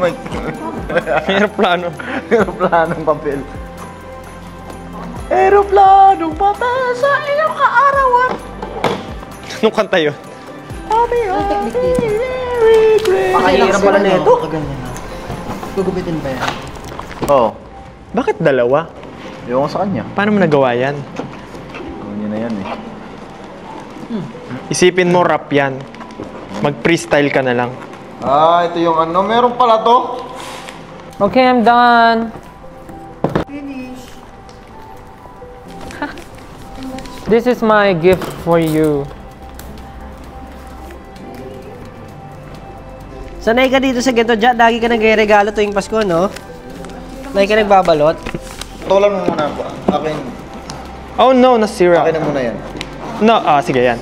May Aeroplano. aeroplanong papel. Aeroplanong papel sa iyong kaarawan. Anong kanta yun? Pakahirap pala na ito. Kaganyan na. Gugupitin ba yan? Oo. Bakit dalawa? Ewan ko sa kanya. Paano mo nagawa yan? Gawin niya na yan eh. Isipin mo rap yan. Mag-freestyle ka na lang. Ah, ito yung ano. Meron pala to. Okay, I'm done. This is my gift for you. Sanay ka dito sa Geto Jack, lagi ka nagre-regalo tuwing Pasko, no? Lagi ka nagbabalot. Tulan mo muna ako. Akin. Oh no, nasira. Akin na muna yan. No, sige yan.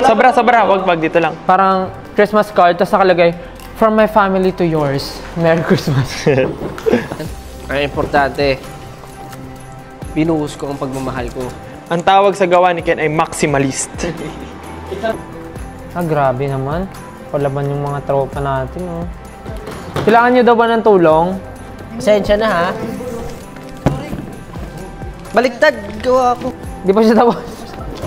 Sobra. Wag dito lang. Parang Christmas card, tapos nakalagay, from my family to yours. Merry Christmas. Ang importante, binuhos ko ang pagmamahal ko. Ang tawag sa gawa ni Ken ay maximalist. Grabe naman. Palaban yung mga tropa natin, oh. Kailangan nyo daw ba ng tulong? Pasensya na, ha? Baliktad, gawa ako. Di pa siya tapos.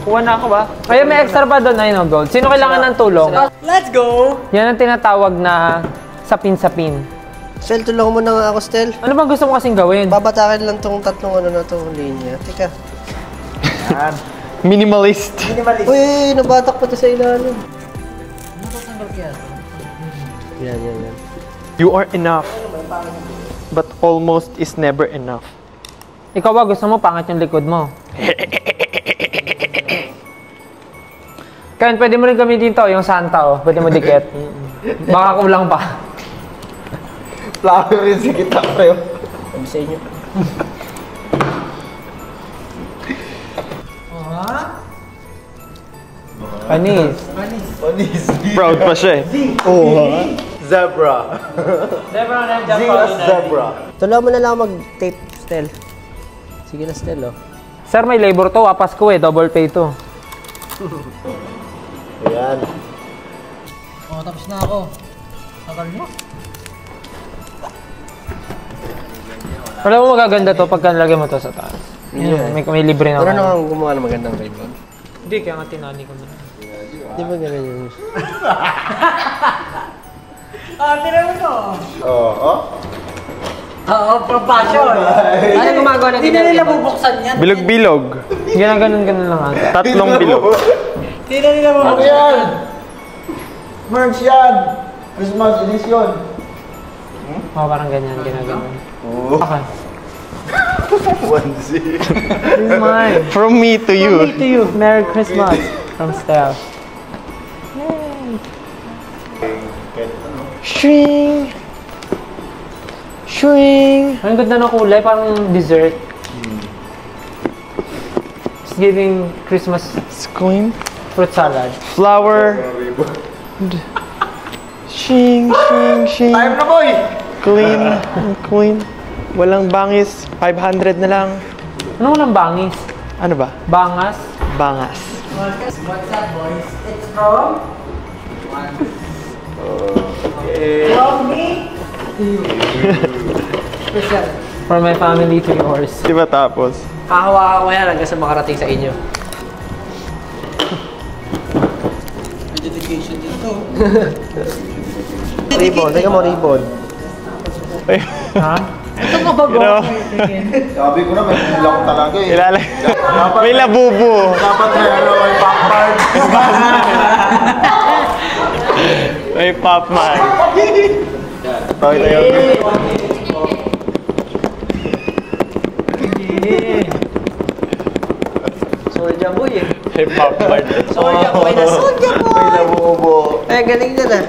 Kuha na ako ba? Kaya may extra pa doon, ayun, gold. Sino kailangan ng tulong? Let's go! Yan ang tinatawag na sapin-sapin. Stel, tulungan mo na nga ako, Stel. Ano bang gusto mo kasing gawin? Babatakin lang tong tatlong ano na tong linya. Teka. Yan. Minimalist. Uy, nabatak pa to sa ilalim. Yan. You are enough. But almost is never enough. Ikaw ba, gusto mo pangit yung likod mo? Ken, pwede mo rin gamitin to, yung Santa, oh. Pwede mo dikit. Baka kulang pa. Flower rin si kita, pre. Sabi sa inyo. Panis. Panis. Proud pa siya eh. Zebra. Z as zebra. Tulungan mo na lang mag-tape, Stel. Sige na, Stel, oh. Sir, may labor to. Apas ko eh. Double pay to. Ayan. Oh, tapos na ako. Tagal mo. Wala mo magaganda to pagka nalagay mo to sa taas. Yan, may libre na Pero ako. naman gumawa ng magandang ribbon. Hindi, kaya nga tinani ko na. Di ba ganun yun? Tira mo to. Oo. Oo, profession. Ano gumagawa ng Hindi na nila bubuksan yan. Bilog-bilog. Ganun lang ata. Tatlong bilog. Hindi na nila Ano bubuksan. yan? Merch yan. Christmas edition. Oh, parang ganyan, ginagawa. Oo. Okay. Onesie. This is mine. From me to you. To you. Merry Christmas. From Steph. Shring. Shring. Ang ganda ng kulay, parang dessert. It's giving Christmas Scream. fruit salad. Flower. Shing. Time na, boy! Clean. Walang bangis. 500 na lang. Ano walang bangis? Ano ba? Bangas? Bangas. What's that, boys? It's from? From me? Special. From my family to yours. Di ba tapos? Hahawakan ko yan hanggang sa makarating sa inyo. May dedication dito. Ribbon, teka mo ribbon. Ha? Ito ka ba, You know? Sabi ko na, may kulang talaga eh. May labubo. Dapat may ano, may backbard. May pop man. Tayo tayo. Soldier boy eh. May pop man. Soldier boy na soldier boy! May labubo. Ay, galing na na.